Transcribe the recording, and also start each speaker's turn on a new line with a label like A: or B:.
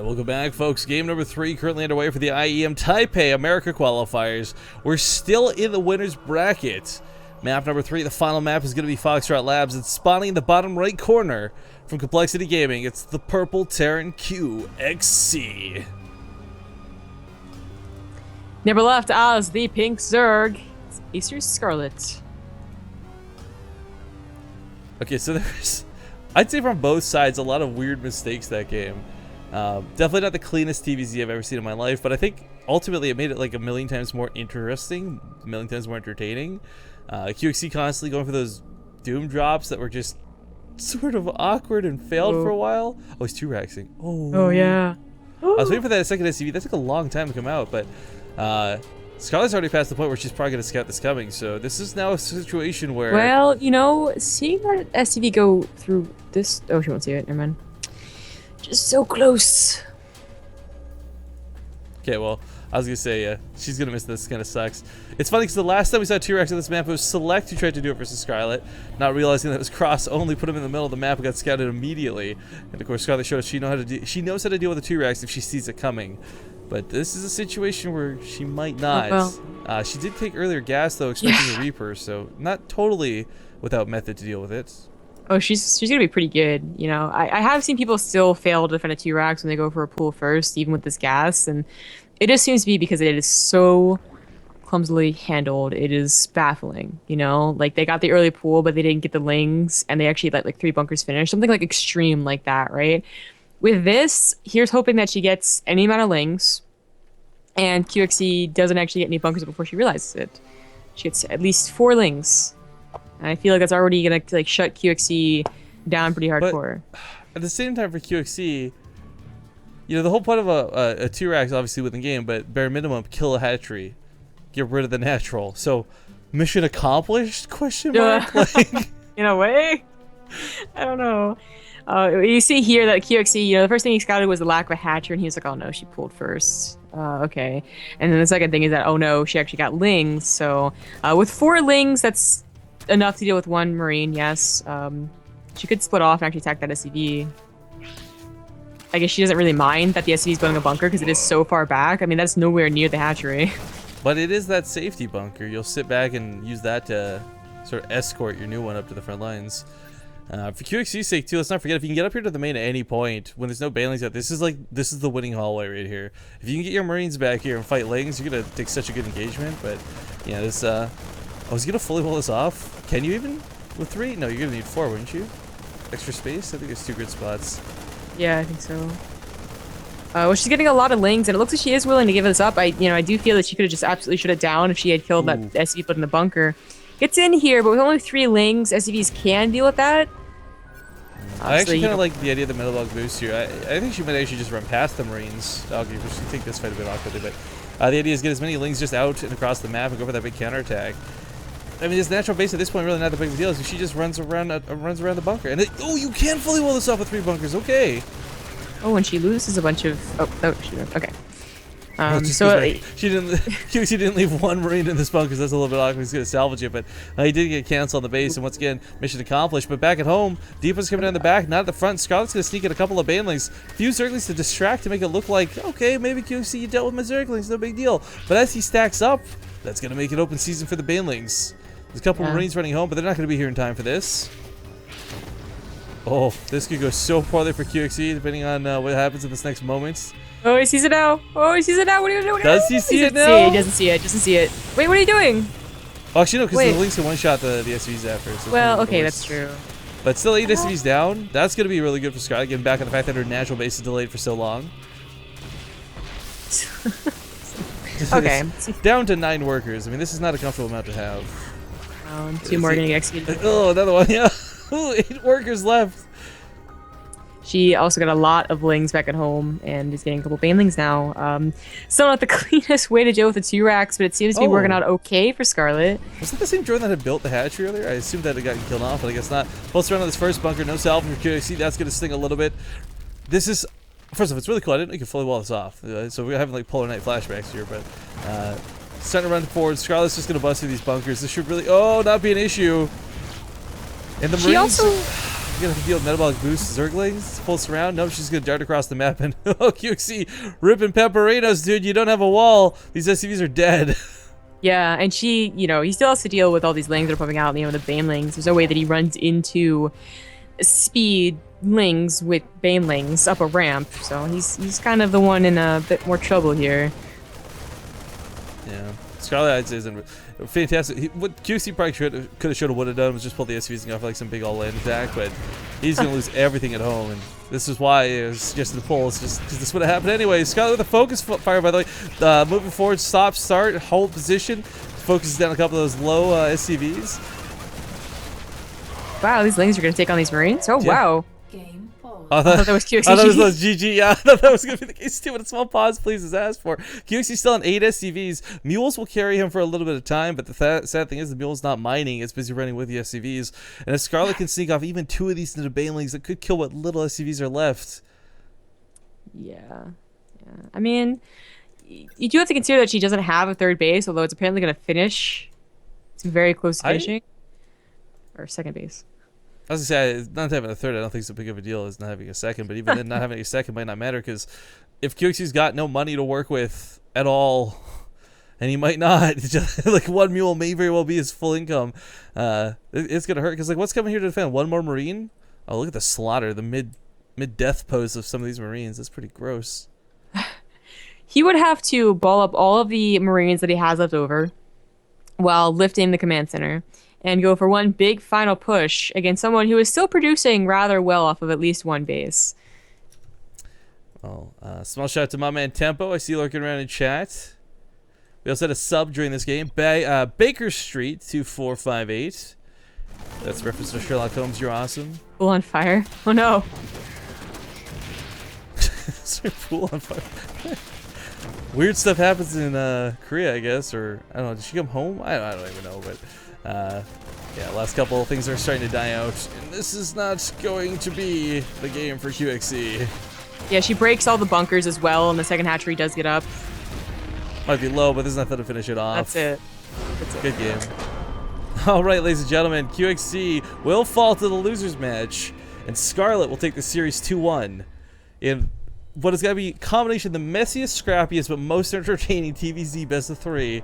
A: Welcome back, folks. Game number 3 currently underway for the IEM Taipei America qualifiers. We're still in the winner's bracket. Map number 3, the final map, is going to be Foxtrot Labs. It's spawning in the bottom right corner from Complexity Gaming. It's the purple Terran QXC.
B: Never left as the pink Zerg. It's Easter Scarlett.
A: Okay, so there's, I'd say from both sides, a lot of weird mistakes that game. Definitely not the cleanest TVZ I've ever seen in my life, but I think ultimately it made it like a million times more interesting, a million times more entertaining. QXC constantly going for those doom drops that were just sort of awkward and failed for a while. Oh, he's 2-raxing.
B: Oh yeah.
A: I was waiting for that second SCV. That took a long time to come out, but Scarlett's already past the point where she's probably going to scout this coming, so this is now a situation where...
B: Well, you know, seeing that SCV go through this... Oh, she won't see it. Never mind. Just so close.
A: Okay, well, I was going to say, she's going to miss this. Kind of sucks. It's funny because the last time we saw T-Rex on this map, it was Select who tried to do it versus Scarlett, not realizing that it was Cross only, put him in the middle of the map and got scouted immediately. And of course, Scarlett showed us she knows how to deal with the T-Rex if she sees it coming. But this is a situation where she might not.
B: Oh, well.
A: She did take earlier gas, though, expecting a Reaper, so not totally without method to deal with it.
B: Oh, she's gonna be pretty good. You know, I have seen people still fail to defend a T-Rex when they go for a pool first, even with this gas, and it just seems to be because it is so clumsily handled. It is baffling. You know, like they got the early pool, but they didn't get the lings, and they actually let like 3 bunkers finish, something like extreme like that, right? With this, here's hoping that she gets any amount of lings, and QXC doesn't actually get any bunkers before she realizes it. She gets at least 4 lings. And I feel like that's already gonna like shut QXC down pretty hardcore.
A: But at the same time, for QXC, you know, the whole point of a T-Rex obviously within the game, but bare minimum, kill a hatchery, get rid of the natural. So, mission accomplished? Question mark. Like,
B: in a way, I don't know. You see here that QXC, you know, the first thing he scouted was the lack of a hatcher, and he was like, "Oh no, she pulled first." Okay. And then the second thing is that, oh no, she actually got lings. So, with 4 lings, that's enough to deal with 1 Marine, yes. She could split off and actually attack that SCV. I guess she doesn't really mind that the SCV is building a bunker because it is so far back. I mean, that's nowhere near the hatchery.
A: But it is that safety bunker. You'll sit back and use that to sort of escort your new one up to the front lines. For QXC's sake, too, let's not forget, if you can get up here to the main at any point, when there's no banelings out, this is the winning hallway right here. If you can get your Marines back here and fight lings, you're going to take such a good engagement. But, yeah, this... I was gonna fully wall this off. Can you even with 3? No, you're gonna need 4, wouldn't you? Extra space? I think there's 2 grid spots.
B: Yeah, I think so. Well, she's getting a lot of lings, and it looks like she is willing to give this up. I do feel that she could have just absolutely shut it down if she had killed that SCV put in the bunker. Gets in here, but with only 3 lings, SCVs can deal with that.
A: I actually kind of like the idea of the metal log boost here. I think she might actually just run past the Marines. Okay, we should take this fight a bit awkwardly, but the idea is get as many lings just out and across the map and go for that big counterattack. I mean, this natural base at this point really not that big of a deal. So she just runs around the bunker, and oh, you can fully wall this off with 3 bunkers. Okay.
B: Oh, and she loses a bunch of. Oh, she didn't. Okay.
A: She didn't leave 1 Marine in this bunker. That's a little bit awkward. He's gonna salvage it, but he did get canceled on the base, and once again, mission accomplished. But back at home, Deepa's coming down the back, not at the front. Scarlett's gonna sneak in a couple of banelings, few Zerglings to distract to make it look like, okay, maybe QC, you dealt with my Zerglings, no big deal. But as he stacks up, that's gonna make it open season for the banelings. There's a couple of Marines running home, but they're not going to be here in time for this. Oh, this could go so poorly for QXC, depending on what happens in this next moment.
B: Oh, he sees it now. Oh, he sees it now. What are you doing?
A: Does he see it now?
B: He doesn't see it. Doesn't see it. Wait, what are you doing?
A: Oh, actually, no, because the Lynx can one-shot the SCVs after. So
B: well, okay, that's true.
A: But still 8 SCVs down. That's going to be really good for Scarlett, getting back on the fact that her natural base is delayed for so long.
B: Okay.
A: Down to 9 workers. I mean, this is not a comfortable amount to have.
B: 2 more getting executed.
A: Oh, another one, yeah. Ooh, 8 workers left.
B: She also got a lot of lings back at home and is getting a couple banelings now. Still not the cleanest way to deal with the T-Rex, but it seems to be working out okay for Scarlett.
A: Was that the same drone that had built the hatchery earlier? I assumed that had gotten killed off, but I guess not. Pulse around on this first bunker, no salve from QXC. That's going to sting a little bit. This is... First off, it's really cool. I didn't know you could fully wall this off. So we're having like Polar Night flashbacks here, but... starting to run forward. Scarlett's just going to bust through these bunkers. This should really... Oh, not be an issue. And the Marines... gonna have to deal with metabolic boost Zerglings, pulse around. Nope, she's gonna dart across the map and oh QXC ripping pepperinos, dude. You don't have a wall. These SCVs are dead.
B: Yeah, and she, he still has to deal with all these lings that are popping out, the banelings. There's no way that he runs into speed lings with banelings up a ramp, so he's kind of the one in a bit more trouble here.
A: Yeah, Scarlett I'd say isn't fantastic. What QC probably could have would have done was just pull the SCVs and go for like some big all-in attack, but he's gonna lose everything at home, and this is why it was just the pull. It's just because this would have happened anyway. Scarlett with a focus fire, by the way, moving forward, stop, start, hold position, focuses down a couple of those low SCVs.
B: Wow, these lings are gonna take on these Marines. Oh yeah. Wow.
A: I thought that was QXC. I thought it was GG. Yeah, I thought that was going to be the case too. But a small pause, please, is asked for. QXC still on 8 SCVs. Mules will carry him for a little bit of time, but the sad thing is the Mule's not mining. It's busy running with the SCVs. And if Scarlett can sneak off even 2 of these into banelings, it could kill what little SCVs are left.
B: Yeah. I mean, you do have to consider that she doesn't have a third base, although it's apparently going to finish. It's very close to finishing. Or second base.
A: I was gonna say, not having a third, I don't think it's a big of a deal as not having a second, but even then, not having a second might not matter, because if QXC's got no money to work with at all, and he might not, just like one mule may very well be his full income, it's gonna hurt, because like, what's coming here to defend? One more Marine? Oh, look at the slaughter, the mid-death pose of some of these Marines. That's pretty gross.
B: He would have to ball up all of the Marines that he has left over while lifting the command center, and go for one big final push against someone who is still producing rather well off of at least one base.
A: Well, small shout out to my man Tempo. I see you lurking around in chat. We also had a sub during this game. Baker Street 2458. That's reference to Sherlock Holmes. You're awesome.
B: Pool on fire. Oh no.
A: Pool on fire. Weird stuff happens in Korea, I guess, or I don't know. Did she come home? I don't even know, but. Yeah, last couple of things are starting to die out, and this is not going to be the game for QXC.
B: Yeah, she breaks all the bunkers as well, and the second hatchery does get up.
A: Might be low, but there's nothing to finish it off.
B: That's it.
A: Good game. All right, ladies and gentlemen, QXC will fall to the losers match, and Scarlett will take the series 2-1 in what is going to be a combination of the messiest, scrappiest, but most entertaining TVZ best of 3.